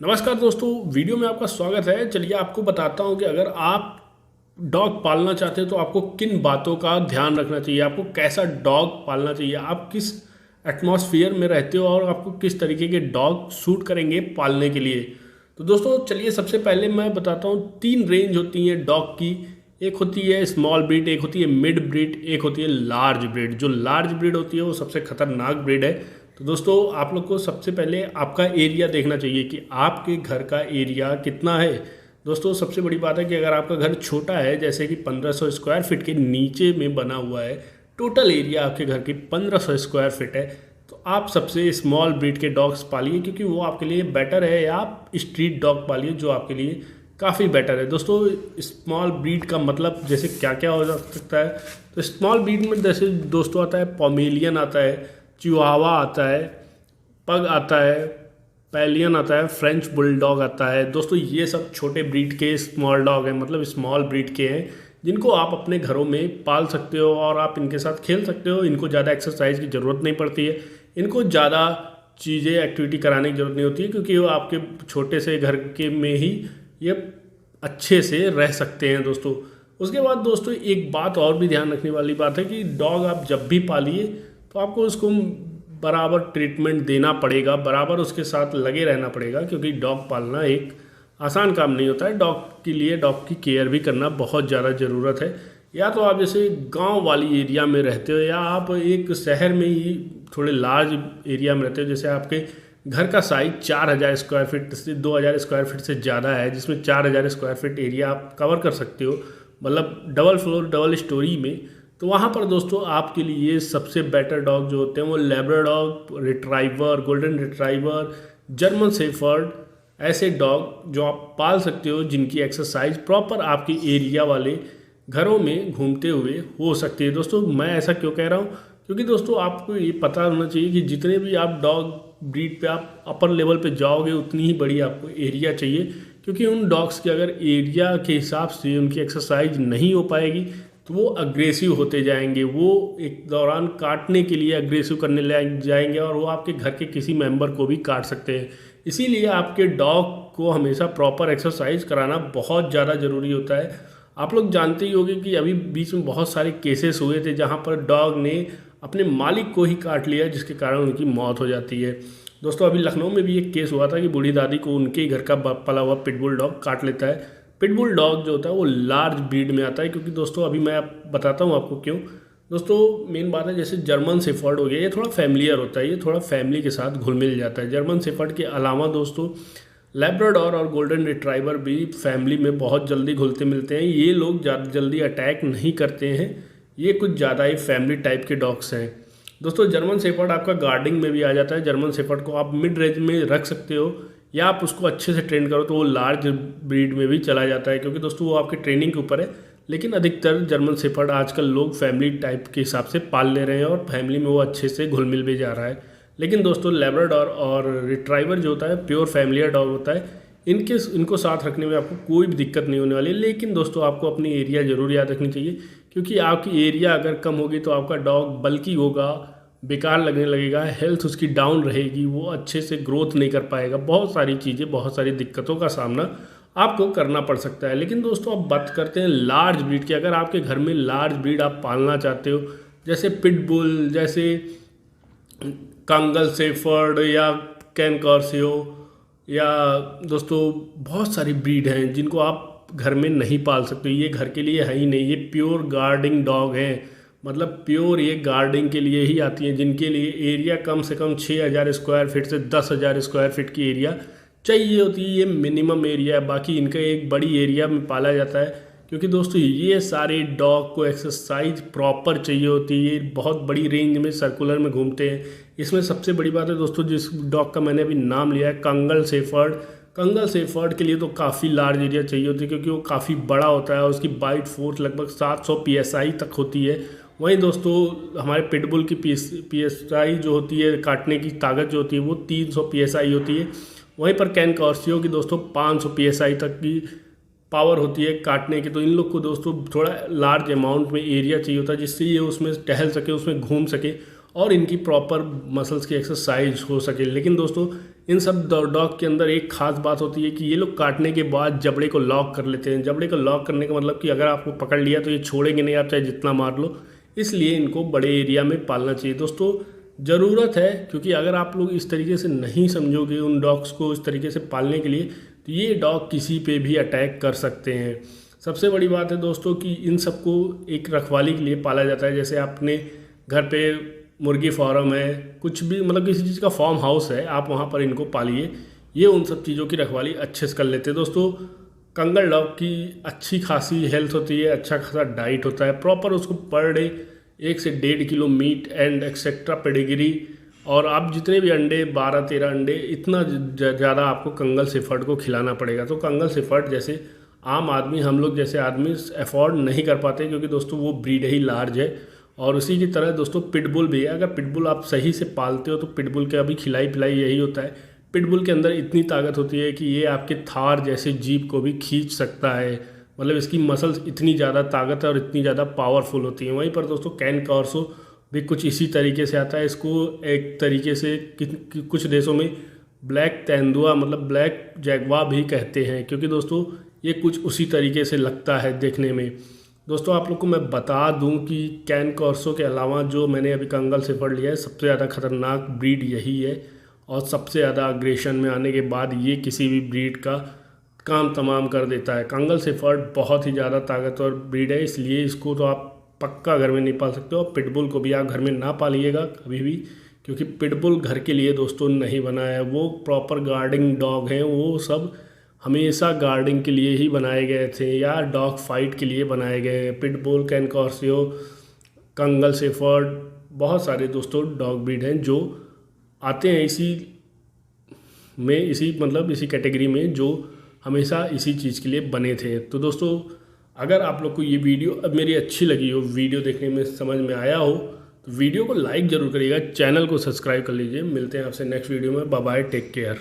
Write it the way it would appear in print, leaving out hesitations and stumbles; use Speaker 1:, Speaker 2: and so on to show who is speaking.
Speaker 1: नमस्कार दोस्तों, वीडियो में आपका स्वागत है। चलिए आपको बताता हूं कि अगर आप डॉग पालना चाहते हैं तो आपको किन बातों का ध्यान रखना चाहिए, आपको कैसा डॉग पालना चाहिए, आप किस एटमॉस्फेयर में रहते हो और आपको किस तरीके के डॉग सूट करेंगे पालने के लिए। तो दोस्तों चलिए सबसे पहले मैं बताता हूँ, तीन रेंज होती है डॉग की। एक होती है स्मॉल ब्रीड, एक होती है मिड ब्रीड, एक होती है लार्ज ब्रीड। जो लार्ज ब्रीड होती है वो सबसे खतरनाक ब्रीड है। तो दोस्तों आप लोग को सबसे पहले आपका एरिया देखना चाहिए कि आपके घर का एरिया कितना है। दोस्तों सबसे बड़ी बात है कि अगर आपका घर छोटा है, जैसे कि 1500 स्क्वायर फीट के नीचे में बना हुआ है, टोटल एरिया आपके घर की 1500 स्क्वायर फीट है, तो आप सबसे स्मॉल ब्रीड के डॉग्स पालिए, क्योंकि वो आपके लिए बेटर है। या आप स्ट्रीट डॉग पालिए जो आपके लिए काफ़ी बेटर है। दोस्तों स्मॉल ब्रीड का मतलब जैसे क्या क्या हो सकता है, तो स्मॉल ब्रीड में जैसे दोस्तों आता है पोमेलियन, आता है चिहुआवा, आता है पग, आता है पैलियन, आता है फ्रेंच बुलडॉग आता है। दोस्तों ये सब छोटे ब्रीड के स्मॉल डॉग हैं, मतलब स्मॉल ब्रीड के हैं, जिनको आप अपने घरों में पाल सकते हो और आप इनके साथ खेल सकते हो। इनको ज़्यादा एक्सरसाइज की ज़रूरत नहीं पड़ती है, इनको ज़्यादा चीज़ें एक्टिविटी कराने की ज़रूरत नहीं होती है, क्योंकि वो आपके छोटे से घर के में ही ये अच्छे से रह सकते हैं दोस्तों। उसके बाद दोस्तों एक बात और भी ध्यान रखने वाली बात है कि डॉग आप जब भी पालिए तो आपको उसको बराबर ट्रीटमेंट देना पड़ेगा, बराबर उसके साथ लगे रहना पड़ेगा, क्योंकि डॉग पालना एक आसान काम नहीं होता है। डॉग के लिए डॉग की केयर भी करना बहुत ज़्यादा ज़रूरत है। या तो आप जैसे गांव वाली एरिया में रहते हो, या आप एक शहर में ही थोड़े लार्ज एरिया में रहते हो, जैसे आपके घर का साइज 4000 स्क्वायर फीट से 2000 स्क्वायर फीट से ज़्यादा है, जिसमें 4000 स्क्वायर फीट एरिया आप कवर कर सकते हो, मतलब डबल फ्लोर डबल स्टोरी में। तो वहाँ पर दोस्तों आपके लिए सबसे बेटर डॉग जो होते हैं वो labrador, retriever, golden retriever, German shepherd, ऐसे डॉग जो आप पाल सकते हो, जिनकी एक्सरसाइज प्रॉपर आपके एरिया वाले घरों में घूमते हुए हो सकती है। दोस्तों मैं ऐसा क्यों कह रहा हूँ, क्योंकि दोस्तों आपको ये पता होना चाहिए कि जितने भी आप डॉग ब्रीड पे आप अपर लेवल पे जाओगे, उतनी ही बड़ी आपको एरिया चाहिए, क्योंकि उन डॉग्स के अगर एरिया के हिसाब से उनकी एक्सरसाइज नहीं हो पाएगी तो वो अग्रेसिव होते जाएंगे, वो एक दौरान काटने के लिए अग्रेसिव करने लग जाएंगे और वो आपके घर के किसी मेंबर को भी काट सकते हैं। इसीलिए आपके डॉग को हमेशा प्रॉपर एक्सरसाइज कराना बहुत ज़्यादा ज़रूरी होता है। आप लोग जानते ही होंगे कि अभी बीच में बहुत सारे केसेस हुए थे जहाँ पर डॉग ने अपने मालिक को ही काट लिया, जिसके कारण उनकी मौत हो जाती है। दोस्तों अभी लखनऊ में भी एक केस हुआ था कि बूढ़ी दादी को उनके घर का पला हुआ पिटबुल डॉग काट लेता है। पिटबुल डॉग जो होता है वो लार्ज ब्रीड में आता है, क्योंकि दोस्तों अभी मैं बताता हूँ आपको क्यों। दोस्तों मेन बात है, जैसे जर्मन शेफर्ड हो गया, ये थोड़ा फैमिलियर होता है, ये थोड़ा फैमिली के साथ घुल मिल जाता है। जर्मन शेफर्ड के अलावा दोस्तों लैब्राडोर और गोल्डन रिट्राइवर भी फैमिली में बहुत जल्दी घुलते मिलते हैं। ये लोग ज़्यादा जल्दी अटैक नहीं करते हैं, ये कुछ ज़्यादा ही फैमिली टाइप के डॉग्स हैं। दोस्तों जर्मन शेफर्ड आपका गार्डिंग में भी आ जाता है। जर्मन शेफर्ड को आप मिड रेंज में रख सकते हो, या आप उसको अच्छे से ट्रेन करो तो वो लार्ज ब्रीड में भी चला जाता है, क्योंकि दोस्तों वो आपके ट्रेनिंग के ऊपर है। लेकिन अधिकतर जर्मन शेफर्ड आजकल लोग फैमिली टाइप के हिसाब से पाल ले रहे हैं और फैमिली में वो अच्छे से घुल मिल भी जा रहा है। लेकिन दोस्तों लैब्राडोर और रिट्राइवर जो होता है प्योर फैमिलियर डॉग होता है, इनको साथ रखने में आपको कोई भी दिक्कत नहीं होने वाली। लेकिन दोस्तों आपको अपनी एरिया ज़रूर याद रखनी चाहिए, क्योंकि आपकी एरिया अगर कम होगी तो आपका डॉग बल्कि होगा, बेकार लगने लगेगा, हेल्थ उसकी डाउन रहेगी, वो अच्छे से ग्रोथ नहीं कर पाएगा, बहुत सारी चीज़ें, बहुत सारी दिक्कतों का सामना आपको करना पड़ सकता है। लेकिन दोस्तों अब बात करते हैं लार्ज ब्रीड की। अगर आपके घर में लार्ज ब्रीड आप पालना चाहते हो, जैसे पिटबुल, जैसे कंगल शेफर्ड या कैन कॉर्सियो, या दोस्तों बहुत सारी ब्रीड हैं जिनको आप घर में नहीं पाल सकते, ये घर के लिए है ही नहीं, ये प्योर गार्डिंग डॉग हैं, मतलब प्योर ये गार्डिंग के लिए ही आती हैं, जिनके लिए एरिया कम से कम 6000 स्क्वायर फीट से 10,000 स्क्वायर फीट की एरिया चाहिए होती है। ये मिनिमम एरिया है, बाकी इनका एक बड़ी एरिया में पाला जाता है, क्योंकि दोस्तों ये सारे डॉग को एक्सरसाइज प्रॉपर चाहिए होती है। ये बहुत बड़ी रेंज में सर्कुलर में घूमते हैं। इसमें सबसे बड़ी बात है दोस्तों, जिस डॉग का मैंने अभी नाम लिया है कंगल शेफर्ड, कंगल शेफर्ड के लिए तो काफ़ी लार्ज एरिया चाहिए होती है, क्योंकि वो काफ़ी बड़ा होता है और उसकी बाइट फोर्स लगभग 700 PSI तक होती है। वहीं दोस्तों हमारे पिटबुल की PSI जो होती है, काटने की ताकत जो होती है, वो 300 PSI होती है। वहीं पर कैन कॉर्सियो की दोस्तों 500 PSI तक की पावर होती है काटने की। तो इन लोग को दोस्तों थोड़ा लार्ज अमाउंट में एरिया चाहिए होता है, जिससे ये उसमें टहल सके, उसमें घूम सके और इनकी प्रॉपर मसल्स की एक्सरसाइज हो सके। लेकिन दोस्तों इन सब डॉग के अंदर एक ख़ास बात होती है कि ये लोग काटने के बाद जबड़े को लॉक कर लेते हैं। जबड़े को लॉक करने का मतलब कि अगर आपको पकड़ लिया तो ये छोड़ेंगे नहीं, आप चाहे जितना मार लो। इसलिए इनको बड़े एरिया में पालना चाहिए दोस्तों, ज़रूरत है। क्योंकि अगर आप लोग इस तरीके से नहीं समझोगे उन डॉग्स को इस तरीके से पालने के लिए, तो ये डॉग किसी पे भी अटैक कर सकते हैं। सबसे बड़ी बात है दोस्तों कि इन सबको एक रखवाली के लिए पाला जाता है। जैसे आपने घर पे मुर्गी फार्म है, कुछ भी मतलब किसी चीज़ का फार्म हाउस है, आप वहाँ पर इनको पालिए। ये उन सब चीज़ों की रखवाली अच्छे से कर लेते हैं दोस्तों। कंगाल डॉग की अच्छी खासी हेल्थ होती है, अच्छा खासा डाइट होता है, प्रॉपर उसको पर डे 1 से 1.5 kilo meet and etcetera pedigree, और आप जितने भी अंडे 12-13 अंडे इतना ज़्यादा आपको कंगाल शेफर्ड को खिलाना पड़ेगा। तो कंगाल शेफर्ड जैसे आम आदमी, हम लोग जैसे आदमी अफोर्ड नहीं कर पाते, क्योंकि दोस्तों वो ब्रीड ही लार्ज है। और उसी की तरह दोस्तों पिटबुल भी है। अगर पिटबुल आप सही से पालते हो तो पिटबुल के अभी खिलाई पिलाई यही होता है। पिटबुल के अंदर इतनी ताकत होती है कि ये आपके थार जैसे जीप को भी खींच सकता है। मतलब इसकी मसल्स इतनी ज़्यादा ताकत है और इतनी ज़्यादा पावरफुल होती हैं। वहीं पर दोस्तों कैन कॉर्सो भी कुछ इसी तरीके से आता है। इसको एक तरीके से कुछ देशों में ब्लैक तेंदुआ मतलब ब्लैक जैगवा भी कहते हैं, क्योंकि दोस्तों ये कुछ उसी तरीके से लगता है देखने में। दोस्तों आप लोग को मैं बता दूं कि कैन कॉर्सो के अलावा जो मैंने अभी कंगाल शेफर्ड लिया है, सबसे ज़्यादा खतरनाक ब्रीड यही है। और सबसे ज़्यादा अग्रेशन में आने के बाद ये किसी भी ब्रीड का काम तमाम कर देता है। कंगाल शेफर्ड बहुत ही ज़्यादा ताकतवर ब्रीड है, इसलिए इसको तो आप पक्का घर में नहीं पाल सकते हो। पिटबुल को भी आप घर में ना पालिएगा कभी भी, क्योंकि पिटबुल घर के लिए दोस्तों नहीं बना है। वो प्रॉपर गार्डिंग डॉग हैं, वो सब हमेशा गार्डिंग के लिए ही बनाए गए थे या डॉग फाइट के लिए बनाए गए हैं। पिटबुल, कैन कॉर्सियो, कंगाल शेफर्ड, बहुत सारे दोस्तों डॉग ब्रीड हैं जो आते हैं इसी में, इसी कैटेगरी में, जो हमेशा इसी चीज़ के लिए बने थे। तो दोस्तों अगर आप लोग को ये वीडियो अब मेरी अच्छी लगी हो, वीडियो देखने में समझ में आया हो, तो वीडियो को लाइक ज़रूर करिएगा, चैनल को सब्सक्राइब कर लीजिए। मिलते हैं आपसे नेक्स्ट वीडियो में। Bye bye, take care.